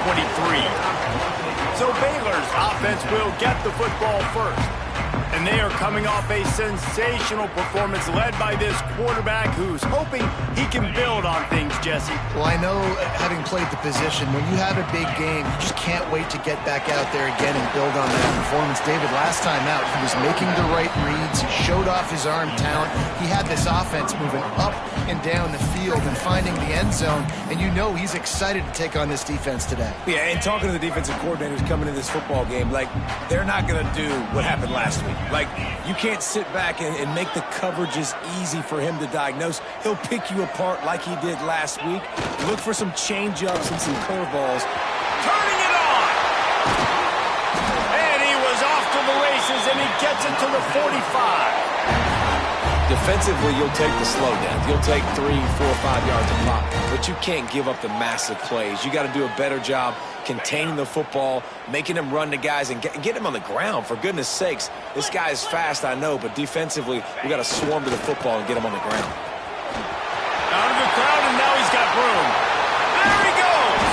23. So Baylor's offense will get the football first. And they are coming off a sensational performance led by this quarterback who's hoping he can build on things, Jesse. Well, I know, having played the position, when you have a big game, you just can't wait to get back out there again and build on that performance. David, last time out, he was making the right reads. He showed off his arm talent. He had this offense moving up and down the field and finding the end zone. And you know he's excited to take on this defense today. Yeah, and talking to the defensive coordinators coming into this football game, like, they're not going to do what happened last week. Like, you can't sit back and make the coverages easy for him to diagnose. He'll pick you apart like he did last week. Look for some change-ups and some curveballs. Turning it on! And he was off to the races, and he gets it to the 45. Defensively, you'll take the slowdown. You'll take 3, 4, 5 yards a pop, but you can't give up the massive plays. You got to do a better job containing the football, making him run to guys, and get him on the ground, for goodness sakes. This guy is fast, I know, but defensively, we got to swarm to the football and get him on the ground. Out of the crowd, and now he's got room. There he goes!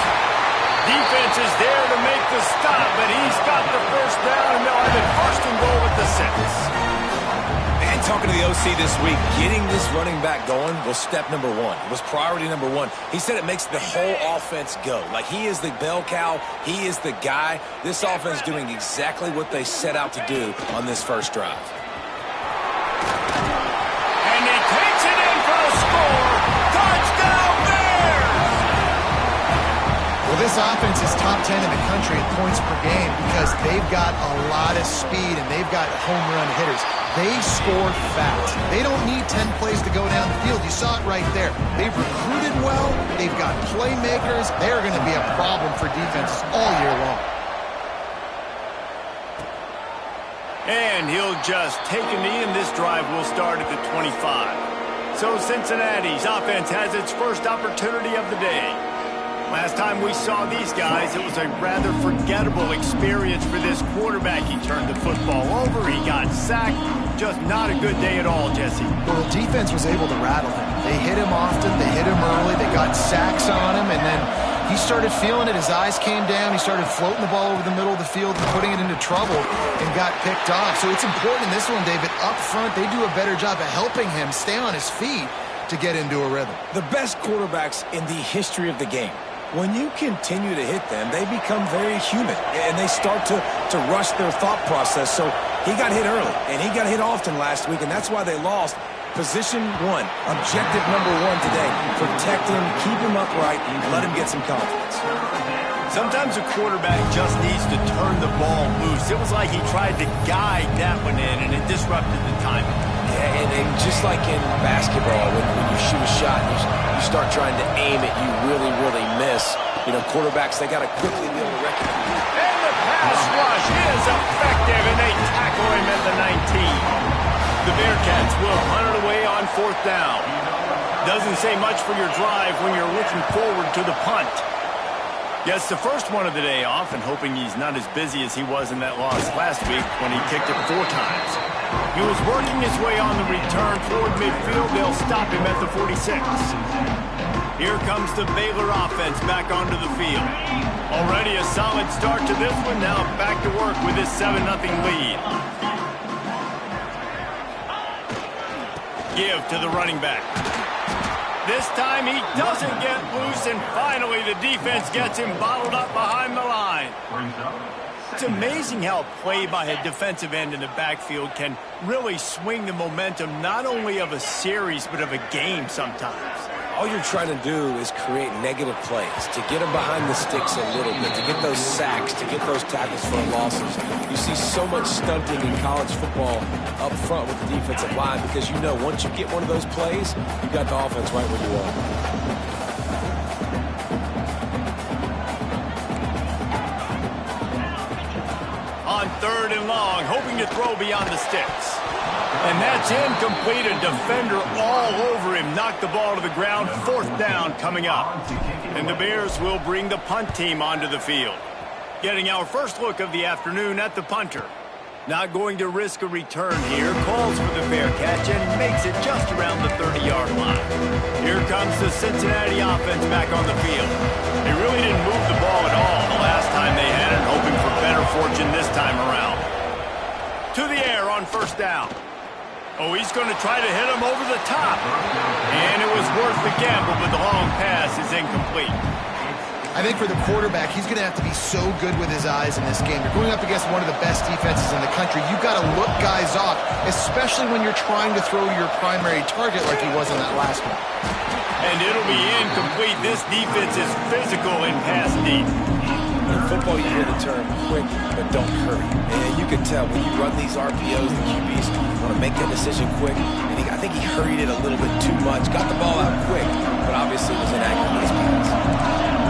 Defense is there to make the stop, but he's got the first down, and they'll have it first and goal at the 6. And talking to the OC this week, getting this running back going was step number one. It was priority number one. He said it makes the whole offense go. Like, he is the bell cow. He is the guy. This offense doing exactly what they set out to do on this first drive. And he takes it in for a score. Touchdown Bears! Well, this offense is top 10 in the country at points per game because they've got a lot of speed and they've got home run hitters. They score fast. They don't need 10 plays to go down the field. You saw it right there. They've recruited well. They've got playmakers. They're going to be a problem for defenses all year long. And he'll just take a knee, and this drive will start at the 25. So Cincinnati's offense has its first opportunity of the day. Last time we saw these guys, it was a rather forgettable experience for this quarterback. He turned the football over, he got sacked. Just not a good day at all, Jesse. Well, the defense was able to rattle him. They hit him often, they hit him early, they got sacks on him, and then he started feeling it. His eyes came down, he started floating the ball over the middle of the field and putting it into trouble and got picked off. So it's important in this one, David, up front, they do a better job of helping him stay on his feet to get into a rhythm. The best quarterbacks in the history of the game, when you continue to hit them, they become very human, and they start to rush their thought process. So he got hit early, and he got hit often last week, and that's why they lost. Position one, objective number one today, protect him, keep him upright, and let him get some confidence. Sometimes a quarterback just needs to turn the ball loose. It was like he tried to guide that one in, and it disrupted the timing. Yeah, and just like in basketball, when you shoot a shot and you start trying to aim it, you really, really miss. You know, quarterbacks, they got to quickly be able to recognize. And the pass rush is effective, and they tackle him at the 19. The Bearcats will hunt it away on 4th down. Doesn't say much for your drive when you're looking forward to the punt. Gets the first one of the day off and hoping he's not as busy as he was in that loss last week when he kicked it 4 times. He was working his way on the return toward midfield. They'll stop him at the 46. Here comes the Baylor offense back onto the field. Already a solid start to this one. Now back to work with this 7-0 lead. Give to the running back. This time he doesn't get loose, and finally the defense gets him bottled up behind the line. It's amazing how play by a defensive end in the backfield can really swing the momentum not only of a series but of a game sometimes. All you're trying to do is create negative plays, to get them behind the sticks a little bit, to get those sacks, to get those tackles for losses. You see so much stunting in college football up front with the defensive line because you know once you get one of those plays, you got the offense right where you want. On 3rd and long, hoping to throw beyond the sticks. And that's incomplete. A defender all over him. Knocked the ball to the ground. 4th down coming up. And the Bears will bring the punt team onto the field. Getting our first look of the afternoon at the punter. Not going to risk a return here. Calls for the fair catch and makes it just around the 30-yard line. Here comes the Cincinnati offense back on the field. They really didn't move the ball at all. Oh, he's going to try to hit him over the top. And it was worth the gamble, but the long pass is incomplete. I think for the quarterback, he's going to have to be so good with his eyes in this game. You're going up against one of the best defenses in the country. You've got to look guys off, especially when you're trying to throw to your primary target like he was on that last one. And it'll be incomplete. This defense is physical in pass deep. In football, you hear the term quick, but don't hurry. And you can tell when you run these RPOs, the QBs want to make that decision quick. And I think he hurried it a little bit too much. Got the ball out quick, but obviously was inaccurate with his pass.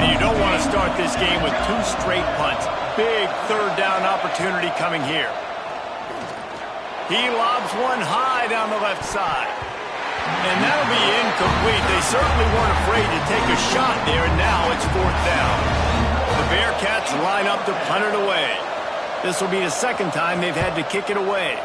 And you don't want to start this game with 2 straight punts. Big third down opportunity coming here. He lobs one high down the left side. And that'll be incomplete. They certainly weren't afraid to take a shot there, and now it's 4th down. The Bearcats line up to punt it away. This will be the second time they've had to kick it away.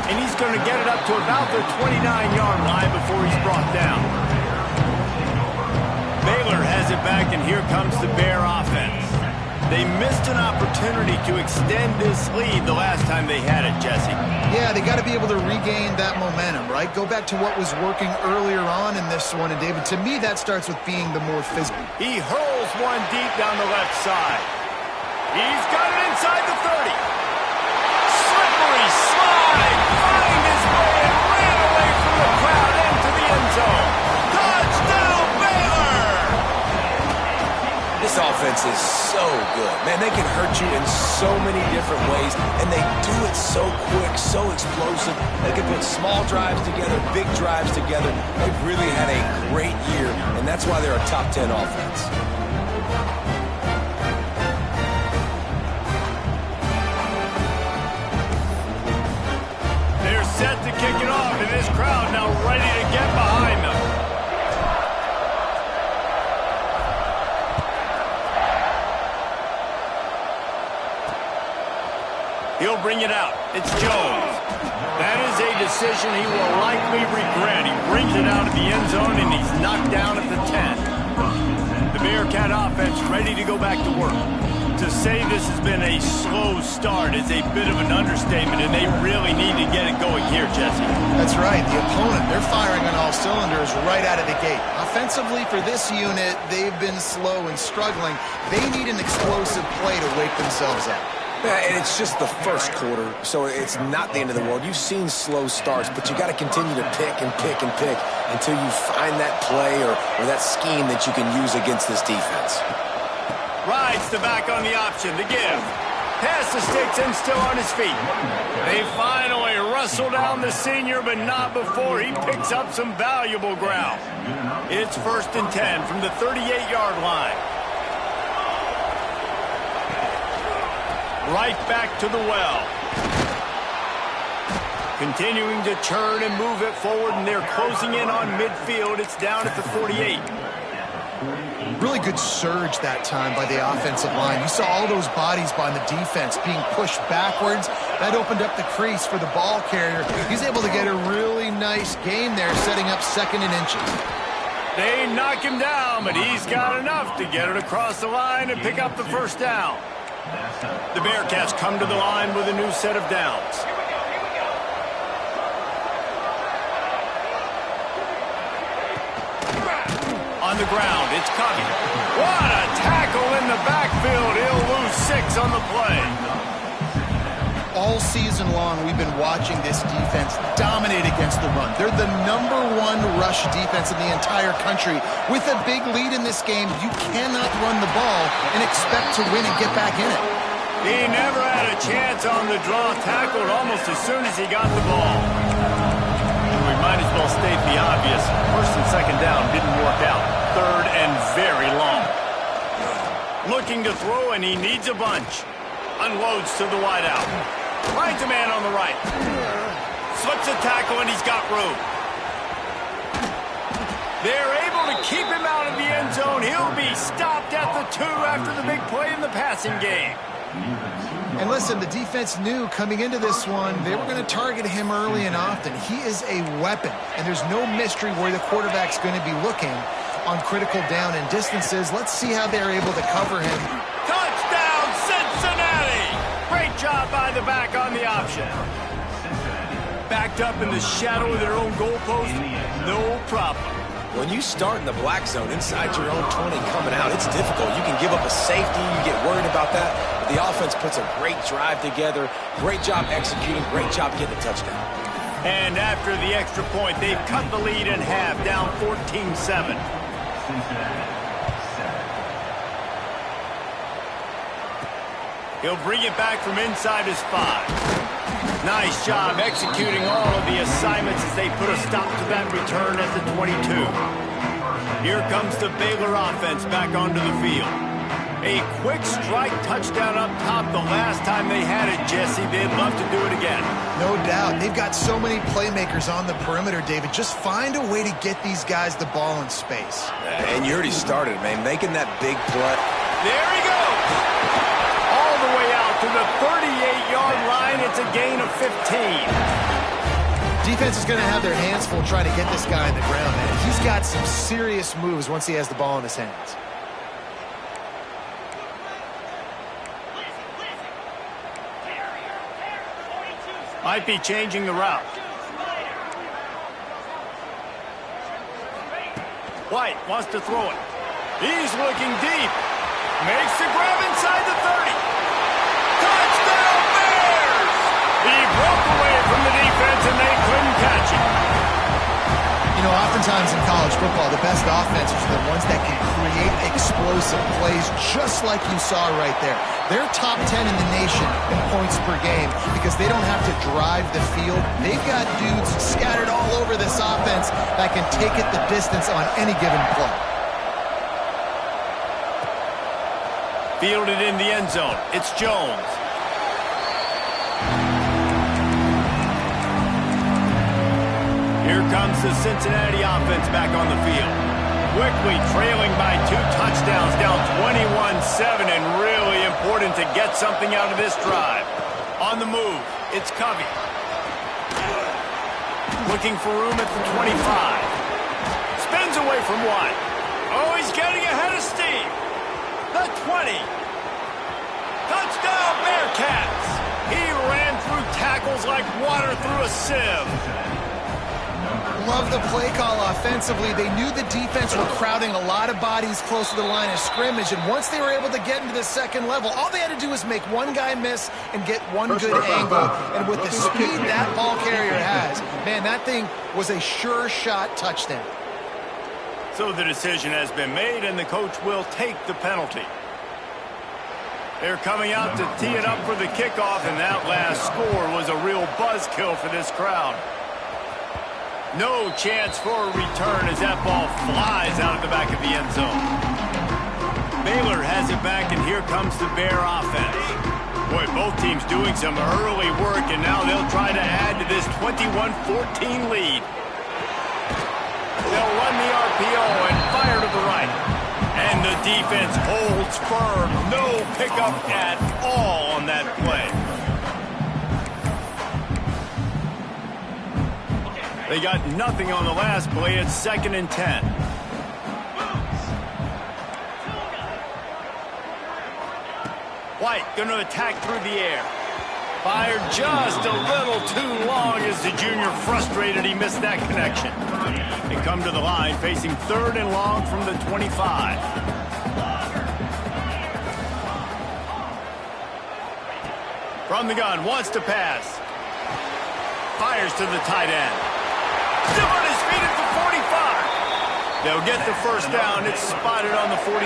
And he's going to get it up to about the 29-yard line before he's brought down. Baylor has it back, and here comes the Bear offense. They missed an opportunity to extend this lead the last time they had it, Jesse. Yeah, they got to be able to regain that momentum, right? Go back to what was working earlier on in this one. And, David, to me, that starts with being the more physical. He hurls one deep down the left side. He's got it inside the 30. Slippery slide. Find his way and ran away from the crowd into the end zone. Touchdown, Baylor! This offense is so good. Man, they can hurt you in so many different ways, and they do it so quick, so explosive. They can put small drives together, big drives together. They've really had a great year, and that's why they're a top 10 offense. They're set to kick it off, and this crowd now ready to get behind them. He'll bring it out. It's Jones. That is a decision he will likely regret. He brings it out of the end zone, and he's knocked down at the 10. The Bearcat offense ready to go back to work. To say this has been a slow start is a bit of an understatement, and they really need to get it going here, Jesse. That's right. The opponent, they're firing on all cylinders right out of the gate. Offensively, for this unit, they've been slow and struggling. They need an explosive play to wake themselves up. Yeah, and it's just the first quarter, so it's not the end of the world. You've seen slow starts, but you got to continue to pick and pick and pick until you find that play or that scheme that you can use against this defense. Rides the back on the option, the give. Pass the sticks and still on his feet. They finally wrestle down the senior, but not before he picks up some valuable ground. It's 1st and 10 from the 38-yard line. Right back to the well. Continuing to churn and move it forward, and they're closing in on midfield. It's down at the 48. Really good surge that time by the offensive line. You saw all those bodies by the defense being pushed backwards. That opened up the crease for the ball carrier. He's able to get a really nice gain there, setting up 2nd and inches. They knock him down, but he's got enough to get it across the line and pick up the 1st down. The Bearcats come to the line with a new set of downs. On the ground, it's Covey. What a tackle in the backfield. He'll lose 6 on the play. All season long, we've been watching this defense dominate against the run. They're the #1 rush defense in the entire country. With a big lead in this game, you cannot run the ball and expect to win and get back in it. He never had a chance on the draw, tackled almost as soon as he got the ball. We might as well state the obvious. 1st and 2nd down didn't work out. 3rd and very long. Looking to throw, and he needs a bunch. Unloads to the wideout. Finds a man on the right. Slips a tackle, and he's got room. They're able to keep him out of the end zone. He'll be stopped at the 2 after the big play in the passing game. And listen, the defense knew coming into this one, they were going to target him early and often. He is a weapon, and there's no mystery where the quarterback's going to be looking on critical down and distances. Let's see how they're able to cover him. Touchdown, Cincinnati! job by the back on the option. Backed up in the shadow of their own goalpost, no problem. When you start in the black zone inside your own 20 coming out, it's difficult. You can give up a safety. You get worried about that. But the offense puts a great drive together. Great job executing. Great job getting the touchdown. And after the extra point, they've cut the lead in half, down 14-7. He'll bring it back from inside his 5. Nice job executing all of the assignments as they put a stop to that return at the 22. Here comes the Baylor offense back onto the field. A quick strike touchdown up top the last time they had it, Jesse. They'd love to do it again. No doubt. They've got so many playmakers on the perimeter, David. Just find a way to get these guys the ball in space. And you already started, man, making that big play. There he goes. All the way out to the 38-yard line. It's a gain of 15. Defense is going to have their hands full trying to get this guy in the ground, man. He's got some serious moves once he has the ball in his hands. Might be changing the route. White wants to throw it. He's looking deep. Makes the grab inside the 30. Touchdown Bears! He broke away from the defense and they couldn't catch him. You know, oftentimes in college football, the best offenses are the ones that can create explosive plays just like you saw right there. They're top 10 in the nation in points per game because they don't have to drive the field. They've got dudes scattered all over this offense that can take it the distance on any given play. Fielded in the end zone. It's Jones. Here comes the Cincinnati offense back on the field. Quickly trailing by 2 touchdowns, down 21-7, and really important to get something out of this drive. On the move, it's Covey. Looking for room at the 25. Spins away from one. Oh, he's getting ahead of steam. The 20. Touchdown, Bearcats. He ran through tackles like water through a sieve. Love the play call offensively. They knew the defense were crowding a lot of bodies close to the line of scrimmage, and once they were able to get into the second level, all they had to do was make one guy miss and get one good angle. And with the speed that ball carrier has, man, that thing was a sure shot touchdown. So the decision has been made, and the coach will take the penalty. They're coming out to tee it up for the kickoff, and that last score was a real buzzkill for this crowd. No chance for a return as that ball flies out of the back of the end zone. Baylor has it back, and here comes the Bear offense. Boy, both teams doing some early work, and now they'll try to add to this 21-14 lead. They'll run the RPO and fire to the right. And the defense holds firm. No pickup at all on that play. They got nothing on the last play. It's 2nd and 10. White going to attack through the air. Fired just a little too long as the junior frustrated he missed that connection. They come to the line facing 3rd and long from the 25. From the gun, wants to pass. Fires to the tight end. Still on his feet at the 45. They'll get the first down. It's spotted on the 49.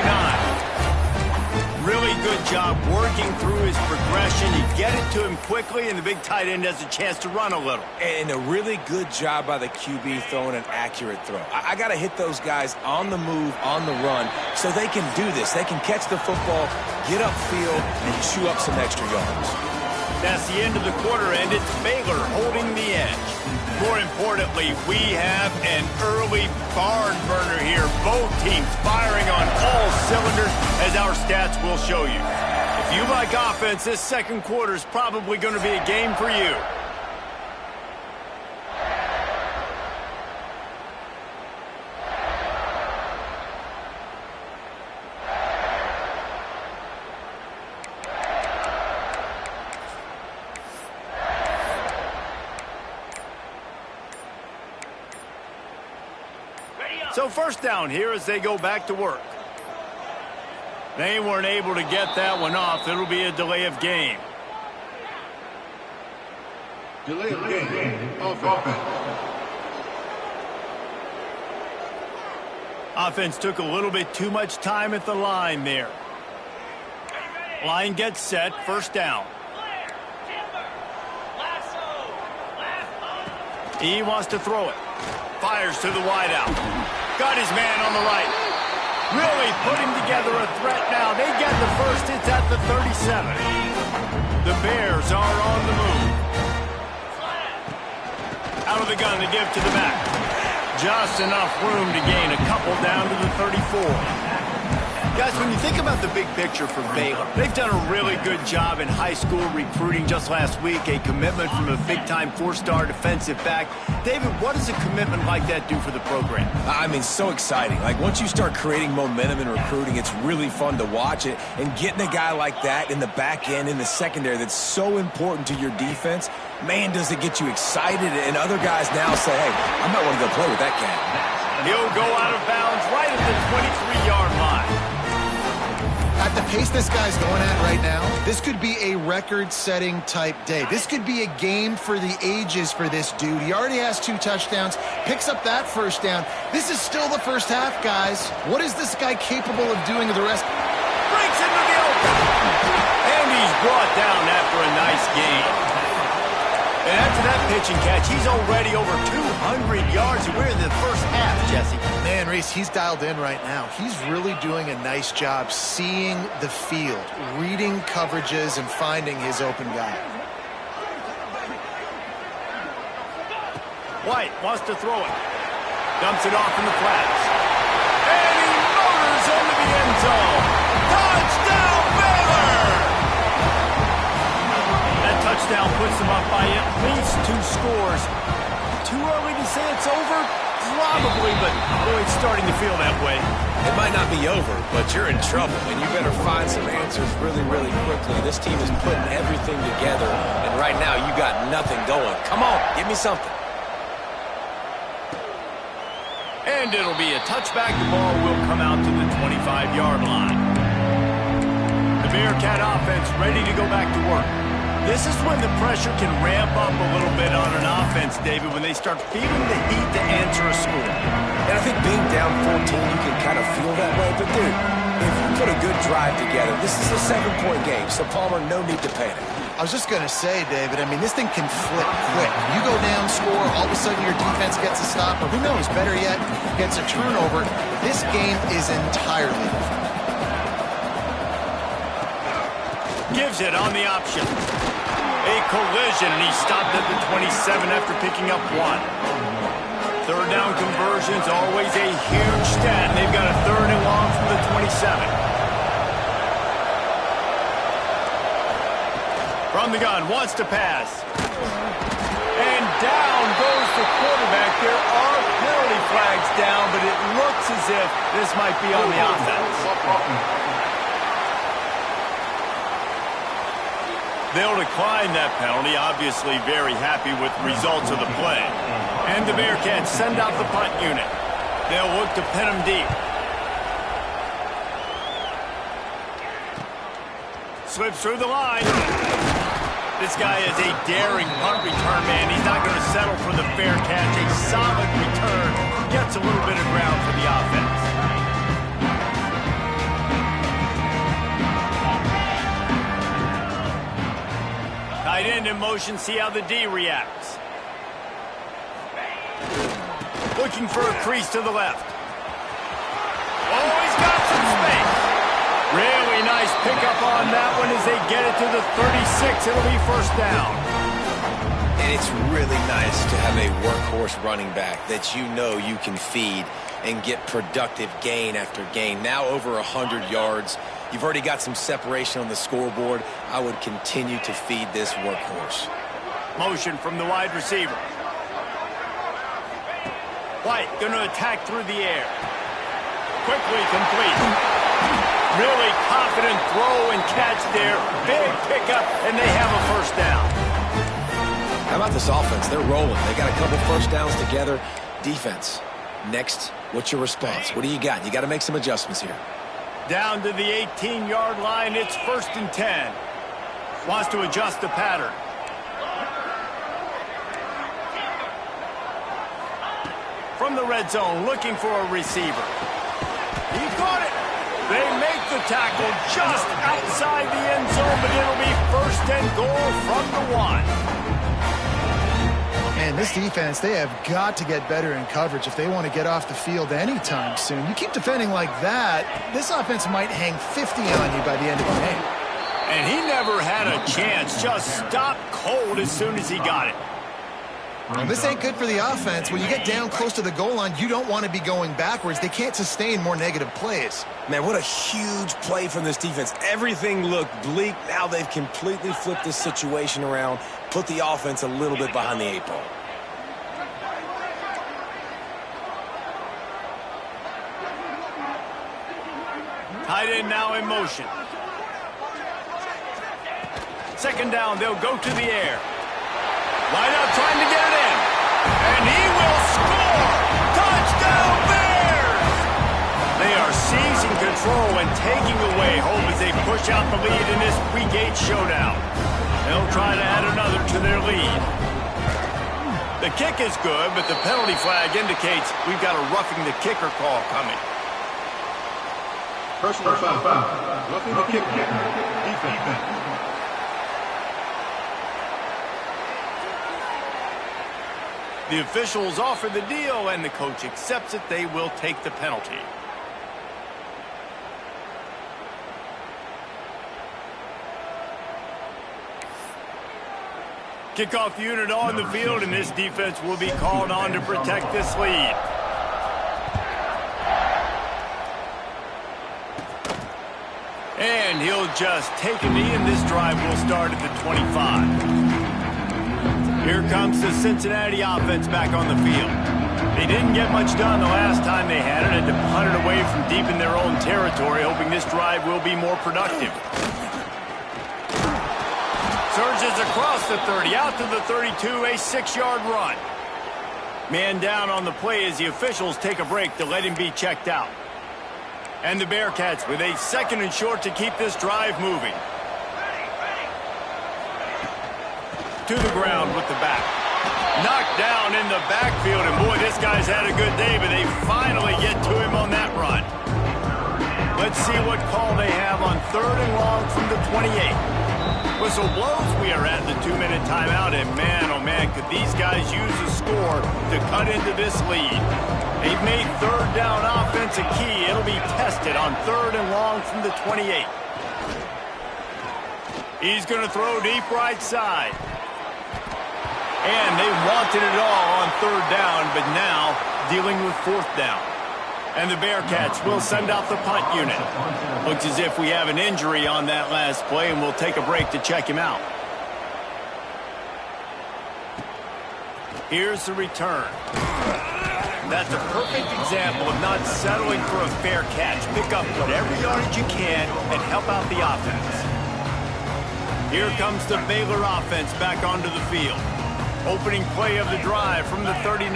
Really good job working through his progression. You get it to him quickly, and the big tight end has a chance to run a little. And a really good job by the QB throwing an accurate throw. I got to hit those guys on the move, on the run, so they can do this. They can catch the football, get upfield, and chew up some extra yards. That's the end of the quarter, and it's Baylor holding the edge. More importantly, we have an early barn burner here. Both teams firing on all cylinders, as our stats will show you. If you like offense, this second quarter is probably going to be a game for you. So first down here as they go back to work. They weren't able to get that one off. It'll be a delay of game. Delay of game. Offense. Offense took a little bit too much time at the line there. Line gets set. First down. He wants to throw it. Fires to the wideout. Got his man on the right. Really putting together a threat now. They get the first. It's at the 37. The Bears are on the move. Out of the gun to give to the back. Just enough room to gain a couple down to the 34. Guys, when you think about the big picture for Baylor, they've done a really good job in high school recruiting. Just last week, a commitment from a big-time four-star defensive back. David, what does a commitment like that do for the program? I mean, so exciting. Like, once you start creating momentum in recruiting, it's really fun to watch it. And getting a guy like that in the back end, in the secondary, that's so important to your defense, man, does it get you excited. And other guys now say, hey, I might want to go play with that guy. He'll go out of bounds right at the 23-yard line. At the pace this guy's going at right now, this could be a record-setting type day. This could be a game for the ages for this dude. He already has 2 touchdowns, picks up that first down. This is still the first half, guys. What is this guy capable of doing the rest? Breaks into the open. And he's brought down after a nice game. And after that pitch and catch, he's already over 200 yards. We're in the first half, Jesse. Man, Reese, he's dialed in right now. He's really doing a nice job seeing the field, reading coverages, and finding his open guy. White wants to throw it. Dumps it off in the flats. And he motors into the end zone. Touchdown, Baylor! That touchdown puts them up by at least 2 scores. Too early to say it's over? Probably, but boy, it's starting to feel that way. It might not be over, but you're in trouble, and you better find some answers really, really quickly. This team is putting everything together, and right now you got nothing going. Come on, give me something. And it'll be a touchback. The ball will come out to the 25-yard line. The Bearcat offense ready to go back to work. This is when the pressure can ramp up a little bit on an offense, David, when they start feeling the heat to answer a score. And I think being down 14, you can kind of feel that way. But, dude, if you put a good drive together, this is a 7-point game. So, Palmer, no need to panic. I was just going to say, David, I mean, this thing can flip quick. You go down, score, all of a sudden your defense gets a stop, or who knows, better yet, gets a turnover. This game is entirely different. Gives it on the option. A collision, and he stopped at the 27 after picking up 1. Third down conversions, always a huge stat. They've got a 3rd and long from the 27. From the gun, wants to pass. And down goes the quarterback. There are penalty flags down, but it looks as if this might be on the offense. They'll decline that penalty, obviously very happy with the results of the play. And the Bearcats send out the punt unit. They'll look to pin them deep. Slips through the line. This guy is a daring punt return man. He's not going to settle for the fair catch. A solid return. Gets a little bit of ground for the offense. Tight end in motion, see how the D reacts. Looking for a crease to the left. Oh, he's got some space. Really nice pickup on that one as they get it to the 36. It'll be first down. And it's really nice to have a workhorse running back that you know you can feed and get productive gain after gain. Now over 100 yards. You've already got some separation on the scoreboard. I would continue to feed this workhorse. Motion from the wide receiver. White going to attack through the air. Quickly complete. Really confident throw and catch there. Big pickup, and they have a first down. How about this offense? They're rolling. They got a couple first downs together. Defense, Next, what's your response? What do you got? You got to make some adjustments here. Down to the 18-yard line, it's 1st and 10. Wants to adjust the pattern. From the red zone, looking for a receiver. He caught it. They make the tackle just outside the end zone, but it'll be 1st and goal from the 1. And this defense, they have got to get better in coverage if they want to get off the field anytime soon. You keep defending like that, this offense might hang 50 on you by the end of the game. And he never had a chance. Just stopped cold as soon as he got it. Well, this ain't good for the offense. When you get down close to the goal line, you don't want to be going backwards. They can't sustain more negative plays. Man, what a huge play from this defense. Everything looked bleak. Now they've completely flipped this situation around, put the offense a little bit behind the 8 ball. Tight end now in motion. 2nd down, they'll go to the air. Line up, trying to get it in. And he will score! Touchdown Bears! They are seizing control and taking away hope as they push out the lead in this Week 8 showdown. They'll try to add another to their lead. The kick is good, but the penalty flag indicates we've got a roughing the kicker call coming. Personal foul. Roughing the kicker. Defense. The officials offer the deal, and the coach accepts it. They will take the penalty. Kickoff unit on the field, and this defense will be called on to protect this lead. And he'll just take a knee, and this drive will start at the 25. Here comes the Cincinnati offense back on the field. They didn't get much done the last time they had it, and to punt it away from deep in their own territory, hoping this drive will be more productive. Surges across the 30, out to the 32, a 6-yard run. Man down on the play as the officials take a break to let him be checked out. And the Bearcats with a 2nd and short to keep this drive moving. To the ground with the back. Knocked down in the backfield, and boy, this guy's had a good day, but they finally get to him on that run. Let's see what call they have on 3rd and long from the 28. Whistle blows, we are at the 2-minute timeout, and man, oh man, could these guys use a score to cut into this lead. They've made 3rd down offense a key. It'll be tested on 3rd and long from the 28. He's going to throw deep right side. And they wanted it all on 3rd down, but now dealing with 4th down. And the Bearcats will send out the punt unit. Looks as if we have an injury on that last play, and we'll take a break to check him out. Here's the return. That's a perfect example of not settling for a fair catch. Pick up whatever yardage you can and help out the offense. Here comes the Baylor offense back onto the field. Opening play of the drive from the 39.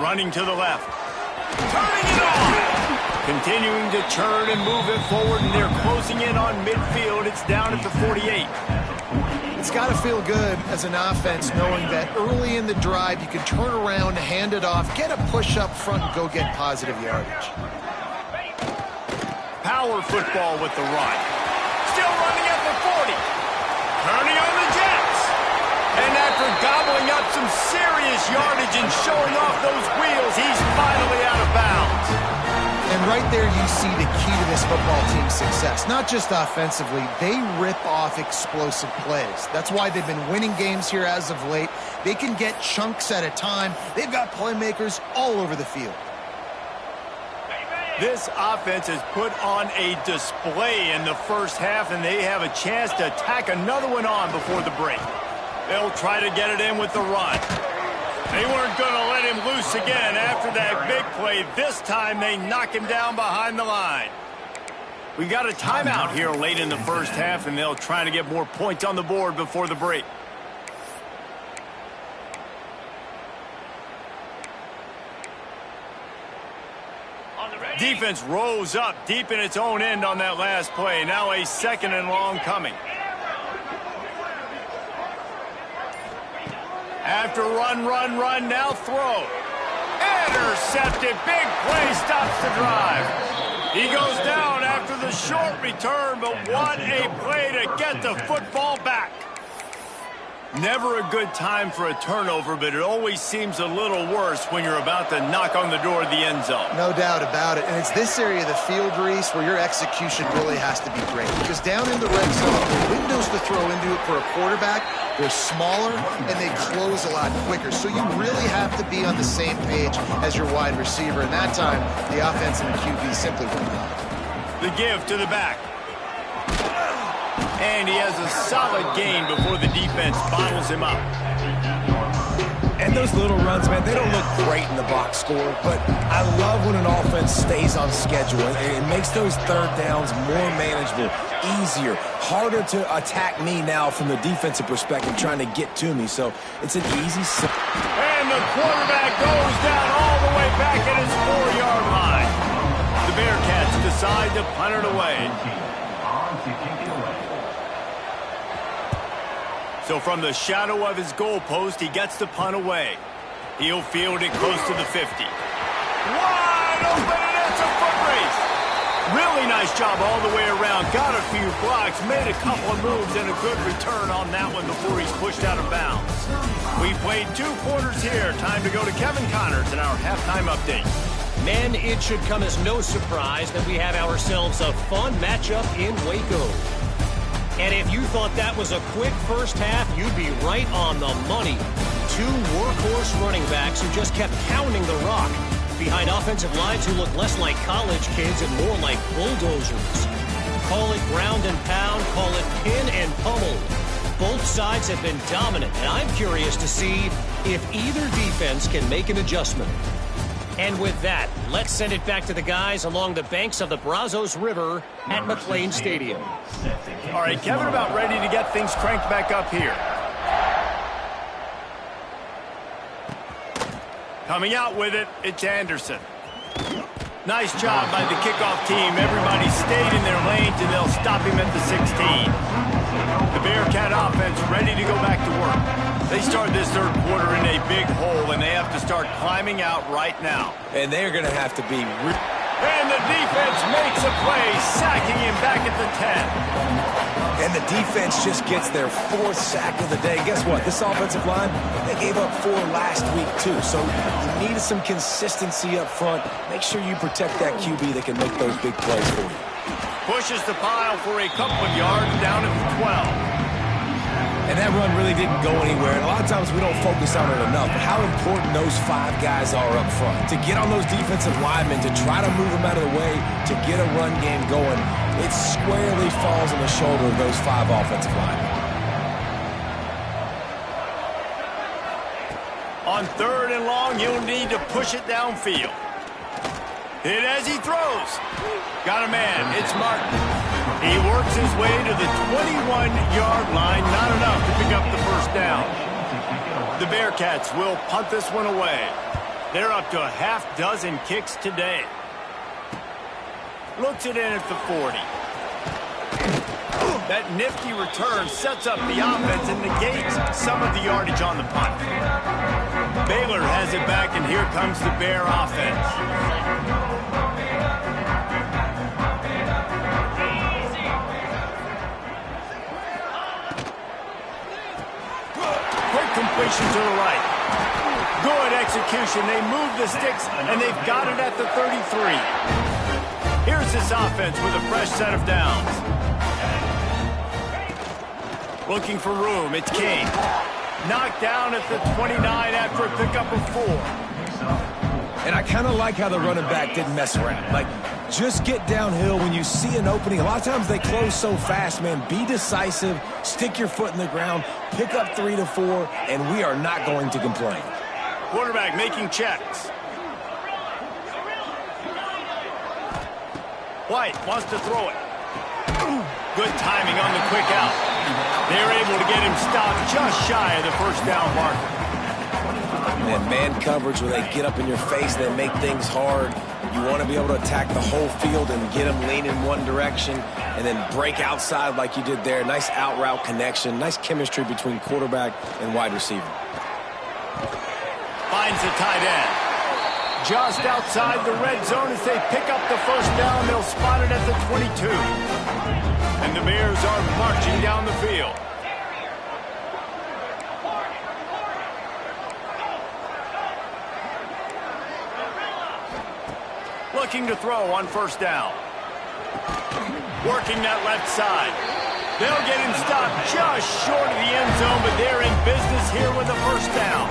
Running to the left. Turning it on! Continuing to turn and move it forward, and they're closing in on midfield. It's down at the 48. It's got to feel good as an offense knowing that early in the drive you can turn around, hand it off, get a push up front, and go get positive yardage. Power football with the run. Still running at the 40. Turning on the Jets. And after gobbling up some serious yardage and showing off those wheels, he's finally out of bounds. And right there you see the key to this football team's success. Not just offensively, they rip off explosive plays. That's why they've been winning games here as of late. They can get chunks at a time. They've got playmakers all over the field. This offense has put on a display in the first half, and they have a chance to tack another one on before the break. They'll try to get it in with the run. They weren't going to let him loose again after that big play. This time they knock him down behind the line. We got a timeout here late in the first half, and they'll try to get more points on the board before the break. Defense rose up deep in its own end on that last play. Now a 2nd and long coming. After run, now throw. Intercepted. Big play stops the drive. He goes down after the short return, but what a play to get the football back. Never a good time for a turnover, but it always seems a little worse when you're about to knock on the door of the end zone. No doubt about it. And it's this area of the field, Reese, where your execution really has to be great. Because down in the red zone, the windows to throw into it for a quarterback, they're smaller and they close a lot quicker. So you really have to be on the same page as your wide receiver. And that time, the offense and the QB simply went out. The give to the back. And he has a solid gain before the defense bottles him up. And those little runs, man, they don't look great in the box score, but I love when an offense stays on schedule. It makes those third downs more manageable, easier, harder to attack me now from the defensive perspective trying to get to me. So it's an easy... And the quarterback goes down all the way back at his 4-yard line. The Bearcats decide to punt it away. So from the shadow of his goalpost, he gets the punt away. He'll field it close to the 50. Wide open, and it's a foot race. Really nice job all the way around. Got a few blocks, made a couple of moves, and a good return on that one before he's pushed out of bounds. We played 2 quarters here. Time to go to Kevin Connors in our halftime update. Men, it should come as no surprise that we have ourselves a fun matchup in Waco. And if you thought that was a quick first half, you'd be right on the money. 2 workhorse running backs who just kept pounding the rock behind offensive lines who look less like college kids and more like bulldozers. Call it ground and pound, call it pin and pummel. Both sides have been dominant, and I'm curious to see if either defense can make an adjustment. And with that, let's send it back to the guys along the banks of the Brazos River at McLean Stadium. All right, Kevin, about ready to get things cranked back up here. Coming out with it, it's Anderson. Nice job by the kickoff team. Everybody stayed in their lanes, and they'll stop him at the 16. The Bearcat offense ready to go back to work. They start this third quarter in a big hole, and they have to start climbing out right now. And they're going to have to be... And the defense makes a play, sacking him back at the 10. And the defense just gets their 4th sack of the day. Guess what? This offensive line, they gave up 4 last week, too. So you needed some consistency up front. Make sure you protect that QB that can make those big plays for you. Pushes the pile for a couple of yards down at the 12. And that run really didn't go anywhere. And a lot of times we don't focus on it enough. But how important those 5 guys are up front. To get on those defensive linemen, to try to move them out of the way, to get a run game going, it squarely falls on the shoulder of those 5 offensive linemen. On 3rd and long, you'll need to push it downfield. Hit as he throws. Got a man. It's Martin. He works his way to the 21-yard line. Not enough to pick up the first down. The Bearcats will punt this one away. They're up to a half-dozen kicks today. Looks it in at the 40. That nifty return sets up the offense and negates some of the yardage on the punt. Baylor has it back, and here comes the Bear offense. Completion to the right. Good execution. They move the sticks, and they've got it at the 33. Here's this offense with a fresh set of downs. Looking for room. It's Kane. Knocked down at the 29 after a pickup of 4. And I kind of like how the running back didn't mess around. Like, just get downhill when you see an opening. A lot of times they close so fast, man. Be decisive, stick your foot in the ground, pick up 3 to 4, and we are not going to complain. Quarterback making checks. White wants to throw it. Good timing on the quick out. They're able to get him stopped just shy of the first down marker. And man coverage where they get up in your face, they make things hard. You want to be able to attack the whole field and get them leaning one direction and then break outside like you did there. Nice out route connection, nice chemistry between quarterback and wide receiver. Finds the tight end. Just outside the red zone as they pick up the first down. They'll spot it at the 22. And the Bears are marching down the field. Looking to throw on first down. Working that left side. They'll get him stopped just short of the end zone, but they're in business here with a first down.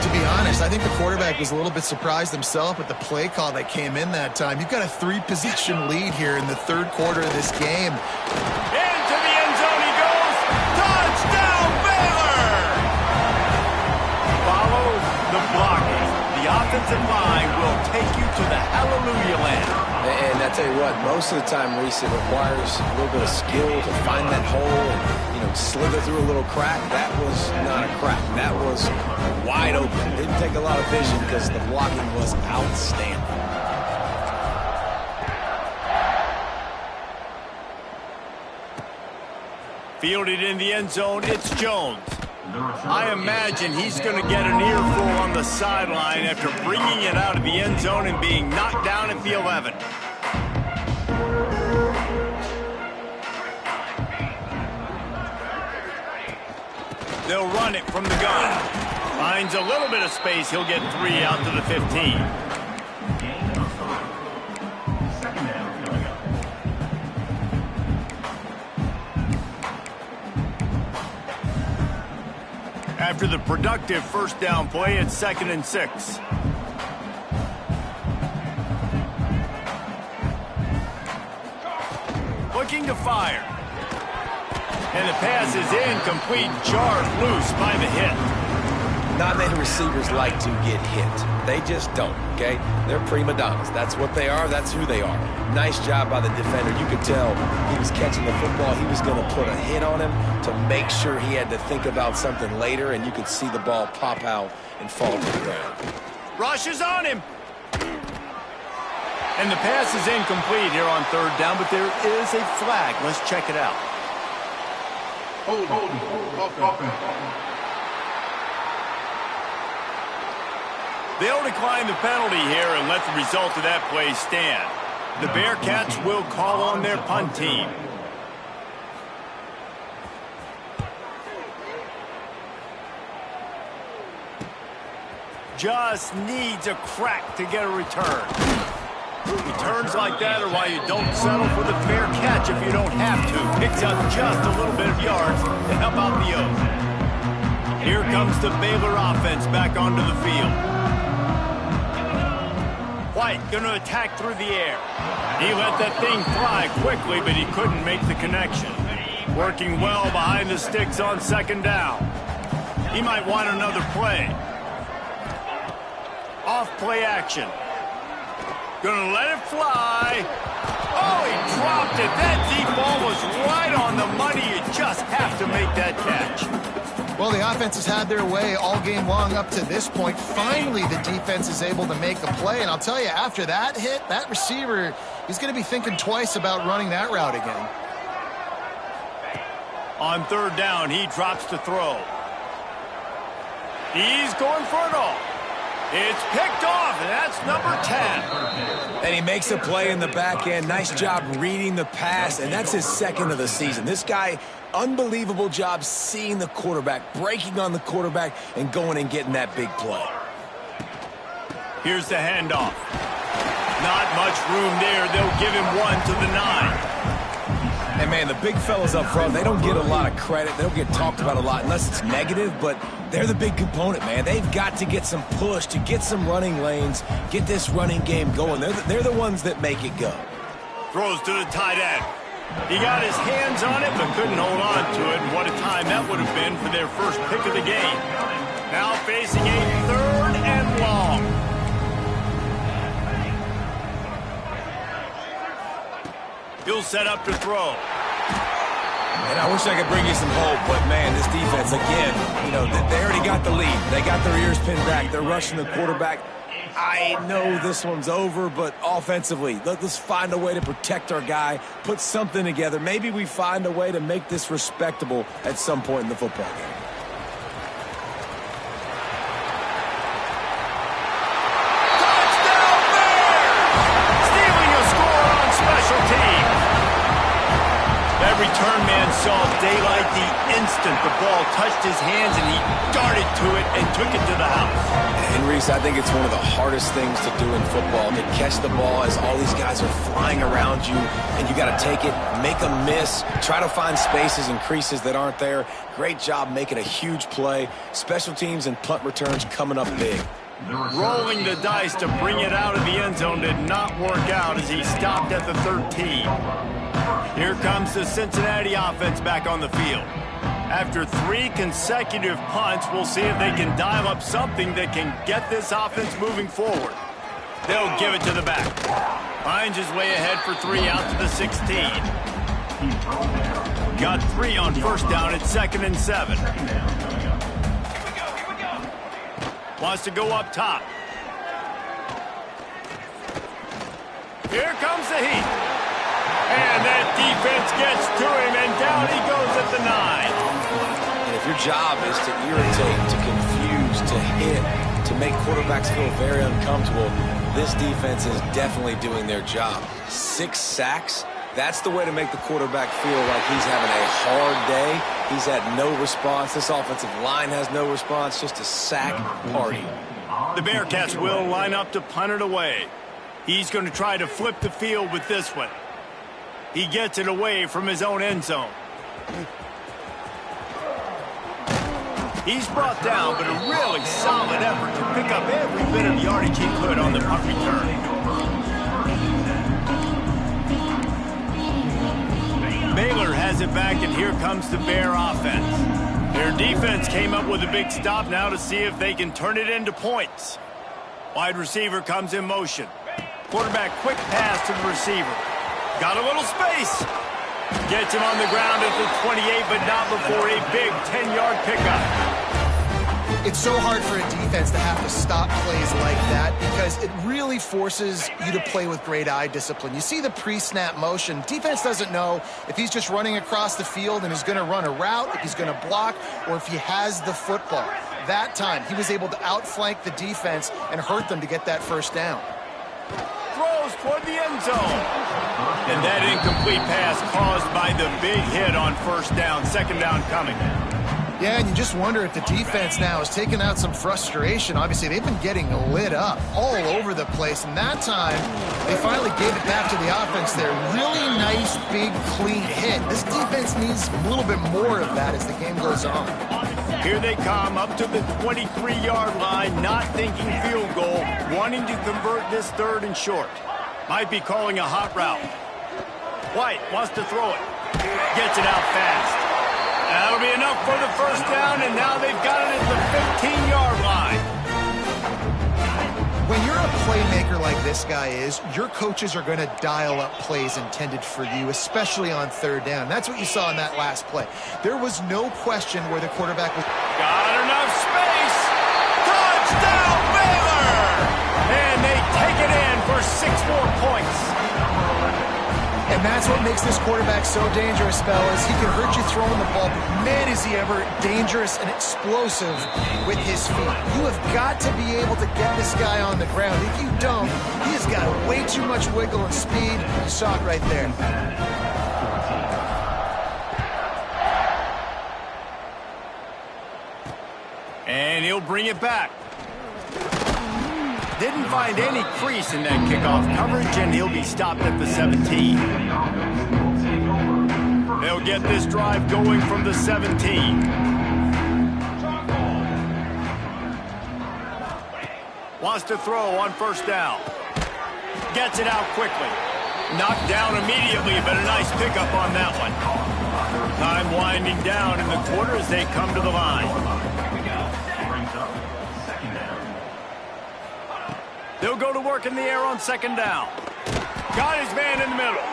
To be honest, I think the quarterback was a little bit surprised himself at the play call that came in that time. You've got a 3-possession lead here in the third quarter of this game. Into the end zone he goes. Touchdown, Baylor! Follow the blocking. The offensive line will take you to the hallelujah land. And I tell you what, most of the time, Reese, it requires a little bit of skill to find that hole and, slither through a little crack. That was not a crack. That was wide open. Didn't take a lot of vision because the blocking was outstanding. Fielded in the end zone, it's Jones. I imagine he's going to get an earful on the sideline after bringing it out of the end zone and being knocked down at the 11. They'll run it from the gun. Finds a little bit of space. He'll get 3 out to the 15. After the productive first down play, it's 2nd and 6. Looking to fire. And the pass is incomplete, jarred loose by the hit. Not many receivers like to get hit. They just don't, okay? They're prima donnas. That's what they are. That's who they are. Nice job by the defender. You could tell he was catching the football. He was going to put a hit on him to make sure he had to think about something later, and you could see the ball pop out and fall to the ground. Rush is on him. And the pass is incomplete here on 3rd down, but there is a flag. Let's check it out. They'll decline the penalty here and let the result of that play stand. The Bearcats will call on their punt team. Just needs a crack to get a return. Returns like that are why you don't settle for the fair catch if you don't have to. Picks up just a little bit of yards to help out the O's. Here comes the Baylor offense back onto the field. White going to attack through the air. He let that thing fly quickly, but he couldn't make the connection. Working well behind the sticks on 2nd down. He might want another play. Off play action. Gonna let it fly. Oh, he dropped it. That deep ball was right on the money. You just have to make that catch. Well, the offense has had their way all game long up to this point. Finally, the defense is able to make a play. And I'll tell you, after that hit, that receiver, he's going to be thinking twice about running that route again. On 3rd down, he drops to throw. He's going for it all. It's picked off, and that's number 10. And he makes a play in the back end. Nice job reading the pass, and that's his 2nd of the season. This guy, unbelievable job seeing the quarterback, breaking on the quarterback, and going and getting that big play. Here's the handoff. Not much room there. They'll give him 1 to the 9. And, man, the big fellas up front, they don't get a lot of credit. They don't get talked about a lot unless it's negative, but they're the big component, man. They've got to get some push, to get some running lanes, get this running game going. They're the ones that make it go. Throws to the tight end. He got his hands on it, but couldn't hold on to it. And what a time that would have been for their first pick of the game. Now facing a 3rd and long. He'll set up to throw. And I wish I could bring you some hope, but, man, this defense, again, they already got the lead. They got their ears pinned back. They're rushing the quarterback. I know this one's over, but offensively, let's find a way to protect our guy, put something together. Maybe we find a way to make this respectable at some point in the football game. Touchdown Bears! Stealing a score on special teams. That return man saw daylight the instant the ball touched his hands, and he darted to it and took it to the house. And Reese, I think it's one of the hardest things to do in football, to catch the ball as all these guys are flying around you, and you got to take it, make them miss, try to find spaces and creases that aren't there. Great job making a huge play. Special teams and punt returns coming up big. Rolling the dice to bring it out of the end zone did not work out as he stopped at the 13. Here comes the Cincinnati offense back on the field. After 3 consecutive punts, we'll see if they can dial up something that can get this offense moving forward. They'll give it to the back. Finds his way ahead for 3 out to the 16. Got 3 on first down at 2nd and 7. Wants to go up top. Here comes the heat. And that defense gets to him, and down he goes at the 9. And if your job is to irritate, to confuse, to hit, to make quarterbacks feel very uncomfortable, this defense is definitely doing their job. 6 sacks, that's the way to make the quarterback feel like he's having a hard day. He's had no response. This offensive line has no response, just a sack party. The Bearcats will line up to punt it away. He's going to try to flip the field with this one. He gets it away from his own end zone. He's brought down, but a really solid effort to pick up every bit of yardage he could on the punt return. Baylor has it back, and here comes the Bear offense. Their defense came up with a big stop now to see if they can turn it into points. Wide receiver comes in motion. Quarterback quick pass to the receiver. Got a little space. Gets him on the ground at the 28, but not before a big 10-yard pickup. It's so hard for a defense to have to stop plays like that because it really forces you to play with great eye discipline. You see the pre-snap motion. Defense doesn't know if he's just running across the field and is going to run a route, if he's going to block, or if he has the football. That time, he was able to outflank the defense and hurt them to get that first down. Throws toward the end zone. And that incomplete pass caused by the big hit on first down. 2nd down coming. Yeah, and you just wonder if the defense now is taking out some frustration. Obviously, they've been getting lit up all over the place. And that time, they finally gave it back to the offense there. Really nice, big, clean hit. This defense needs a little bit more of that as the game goes on. Here they come up to the 23-yard line, not thinking field goal, wanting to convert this 3rd and short. Might be calling a hot route. White wants to throw it. Gets it out fast. That'll be enough for the first down, and now they've got it at the 15-yard line. When you're a playmaker like this guy is, your coaches are going to dial up plays intended for you, especially on 3rd down. That's what you saw in that last play. There was no question where the quarterback was. Got enough space. Touchdown, Baylor! And they take it in for 6 more points. And that's what makes this quarterback so dangerous, fellas. He can hurt you throwing the ball, but man, is he ever dangerous and explosive with his feet. You have got to be able to get this guy on the ground. If you don't, he has got way too much wiggle and speed. You saw it right there. And he'll bring it back. Didn't find any crease in that kickoff coverage, and he'll be stopped at the 17. They'll get this drive going from the 17. Wants to throw on first down. Gets it out quickly. Knocked down immediately, but a nice pickup on that one. Time winding down in the quarter as they come to the line. They'll go to work in the air on 2nd down. Got his man in the middle.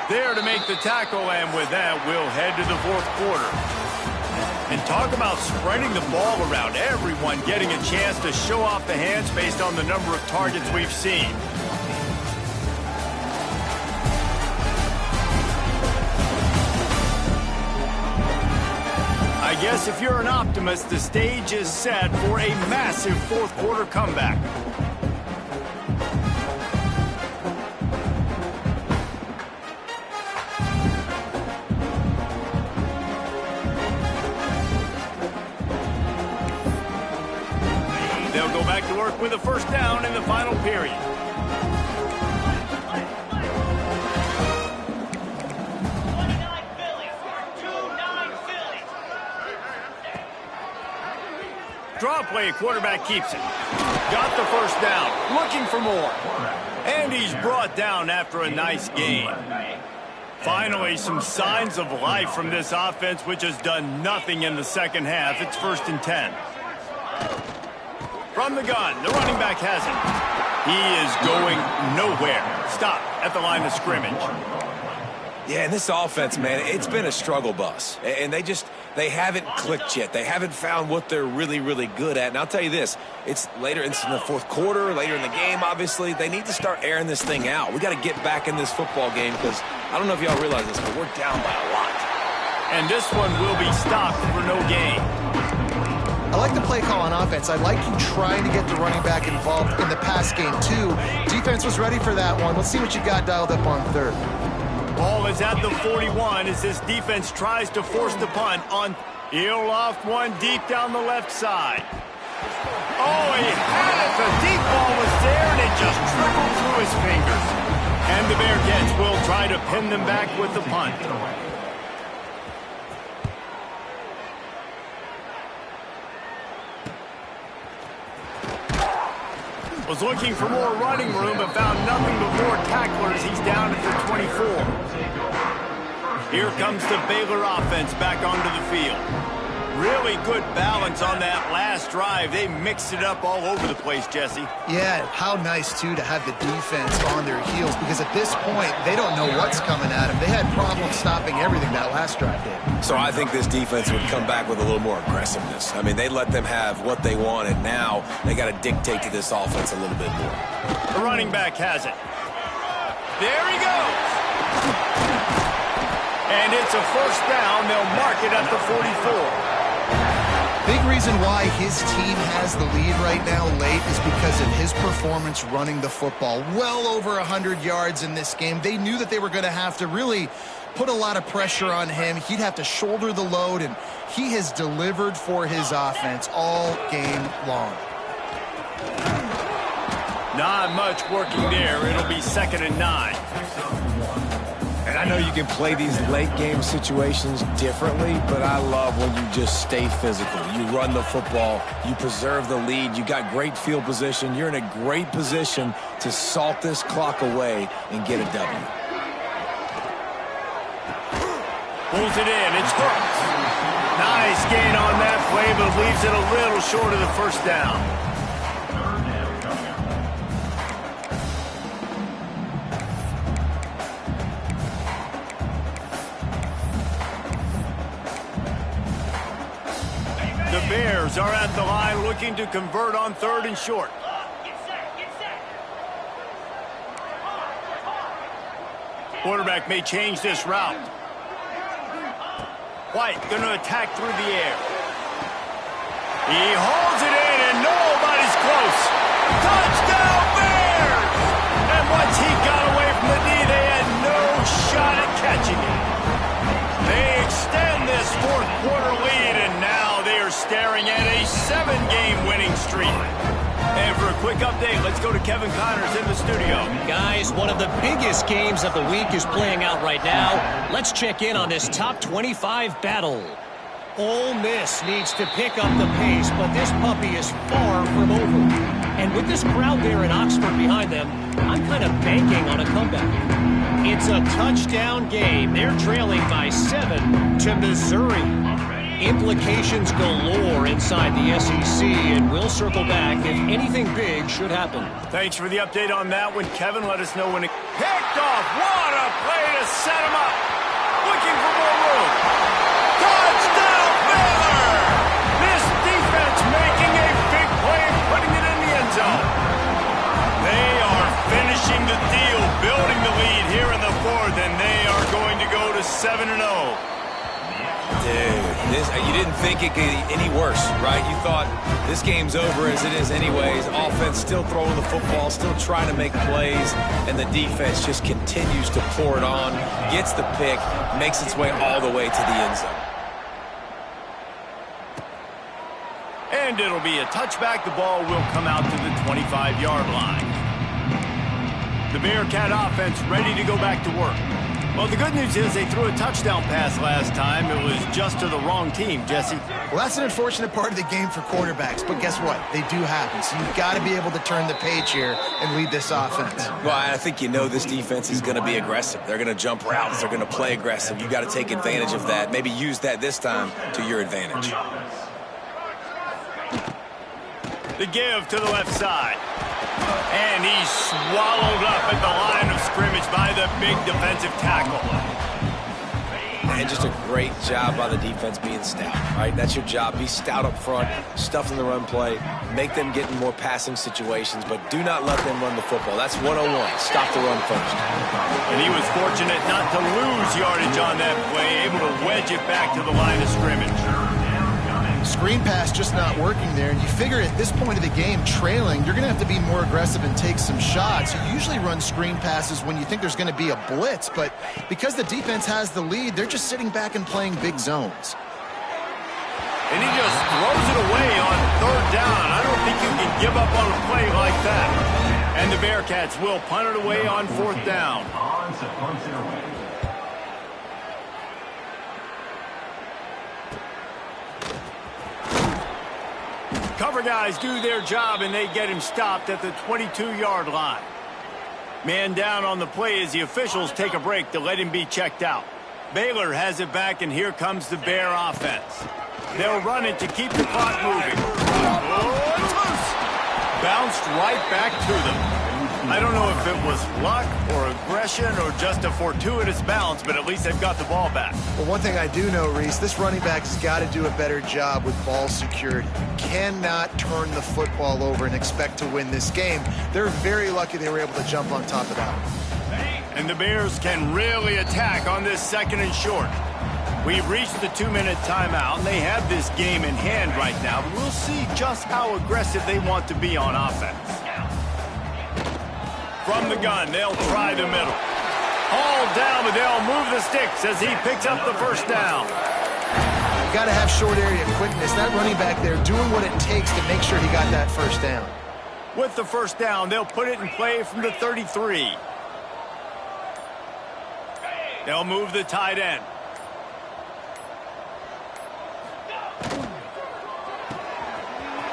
There to make the tackle, and with that, we'll head to the 4th quarter. And talk about spreading the ball around. Everyone getting a chance to show off the hands based on the number of targets we've seen. I guess if you're an optimist, the stage is set for a massive fourth quarter comeback. They'll go back to work with a first down in the final period. Draw play, quarterback keeps it. Got the first down, looking for more. And he's brought down after a nice gain. Finally, some signs of life from this offense, which has done nothing in the second half. It's 1st and 10. From the gun, the running back has it. He is going nowhere. Stop at the line of scrimmage. Yeah, and this offense, man, it's been a struggle bus. And they haven't clicked yet. They haven't found what they're really, really good at. And I'll tell you this, it's later in the fourth quarter, later in the game, obviously. They need to start airing this thing out. We got to get back in this football game because I don't know if y'all realize this, but we're down by a lot. And this one will be stopped for no gain. I like the play call on offense. I like you trying to get the running back involved in the pass game, too. Defense was ready for that one. Let's see what you got dialed up on third. Ball is at the 41 as this defense tries to force the punt on. He'll loft one deep down the left side. Oh, he had it. The deep ball was there, and it just trickled through his fingers. And the Bearcats will try to pin them back with the punt. Was looking for more running room, but found nothing but more tacklers. He's down at the 24. Here comes the Baylor offense back onto the field. Really good balance on that last drive. They mixed it up all over the place, Jesse. Yeah, how nice, too, to have the defense on their heels, because at this point, they don't know what's coming at them. They had problems stopping everything that last drive did. So I think this defense would come back with a little more aggressiveness. I mean, they let them have what they want, and now they got to dictate to this offense a little bit more. The running back has it. There he goes. And it's a first down. They'll mark it at the 44. Big reason why his team has the lead right now late is because of his performance running the football. Well over 100 yards in this game. They knew that they were going to have to really put a lot of pressure on him. He'd have to shoulder the load, and he has delivered for his offense all game long. Not much working there. It'll be 2nd and 9. And I know you can play these late game situations differently, but I love when you just stay physical. You run the football, you preserve the lead, you got great field position, you're in a great position to salt this clock away and get a W. Pulls it in, it's hooked. Nice gain on that play, but leaves it a little short of the first down. The Bears are at the line looking to convert on 3rd and short. Quarterback may change this route. White going to attack through the air. He holds it in and nobody's close. Touchdown Bears! And once he got away from the knee, they had no shot at catching it. They extend this fourth quarter lead, and now they are staring at a 7-game winning streak. And for a quick update, let's go to Kevin Connors in the studio. Guys, one of the biggest games of the week is playing out right now. Let's check in on this top 25 battle. Ole Miss needs to pick up the pace, but this puppy is far from over. And with this crowd there in Oxford behind them, I'm kind of banking on a comeback. It's a touchdown game. They're trailing by 7 to Missouri. Implications galore inside the SEC, and we'll circle back if anything big should happen. Thanks for the update on that one, Kevin. Let us know when it picked off. What a play to set him up. Looking for more room. Touchdown, Baylor! You didn't think it could get any worse, right? You thought this game's over as it is anyways. Offense still throwing the football, still trying to make plays, and the defense just continues to pour it on, gets the pick, makes its way all the way to the end zone. And it'll be a touchback. The ball will come out to the 25-yard line. The Bearcat offense ready to go back to work. Well, the good news is they threw a touchdown pass last time. It was just to the wrong team, Jesse. Well, that's an unfortunate part of the game for quarterbacks, but guess what? They do happen, so you've got to be able to turn the page here and lead this offense. Well, I think you know this defense is going to be aggressive. They're going to jump routes. They're going to play aggressive. You got to take advantage of that. Maybe use that this time to your advantage. The give to the left side. And he's swallowed up at the line of scrimmage by the big defensive tackle. And just a great job by the defense being stout, right? That's your job. Be stout up front, stuff in the run play, make them get in more passing situations, but do not let them run the football. That's 101. Stop the run first. And he was fortunate not to lose yardage on that play, able to wedge it back to the line of scrimmage. Screen pass just not working there, and you figure at this point of the game, trailing, you're going to have to be more aggressive and take some shots. You usually run screen passes when you think there's going to be a blitz, but because the defense has the lead, they're just sitting back and playing big zones. And he just throws it away on third down. I don't think you can give up on a play like that. And the Bearcats will punt it away on fourth down. Cover guys do their job, and they get him stopped at the 22-yard line. Man down on the play as the officials take a break to let him be checked out. Baylor has it back, and here comes the Bear offense. They'll run it to keep the clock moving. Oh, it's loose. Bounced right back to them. I don't know if it was luck or aggression or just a fortuitous bounce, but at least they've got the ball back. Well, one thing I do know, Reese, this running back has got to do a better job with ball security. Cannot turn the football over and expect to win this game. They're very lucky they were able to jump on top of that. And the Bears can really attack on this second and short. We've reached the 2-minute timeout, and they have this game in hand right now, but we'll see just how aggressive they want to be on offense. From the gun, they'll try the middle. Hauled down, but they'll move the sticks as he picks up the first down. You got to have short area quickness. That running back there doing what it takes to make sure he got that first down. With the first down, they'll put it in play from the 33. They'll move the tight end.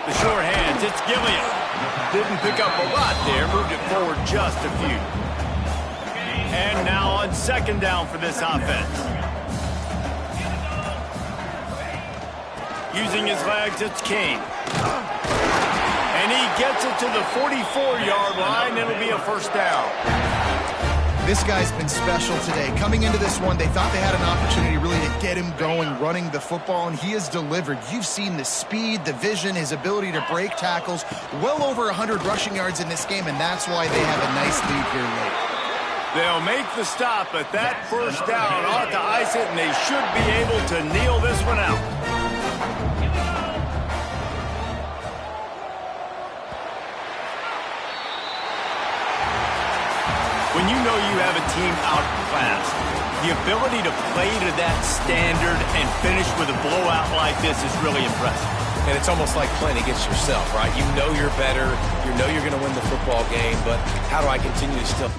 The short hands, it's Gilliam. Didn't pick up a lot there, moved it forward just a few. And now on second down for this offense. Using his legs, it's Kane. And he gets it to the 44-yard line. It'll be a first down. This guy's been special today. Coming into this one, they thought they had an opportunity really to get him going, running the football, and he has delivered. You've seen the speed, the vision, his ability to break tackles. Well over 100 rushing yards in this game, and that's why they have a nice lead here late. They'll make the stop, but that first down ought to ice it, and they should be able to kneel this one out. When you know you have a team outclassed, the ability to play to that standard and finish with a blowout like this is really impressive. And it's almost like playing against yourself, right? You know you're better. You know you're going to win the football game, but how do I continue to still...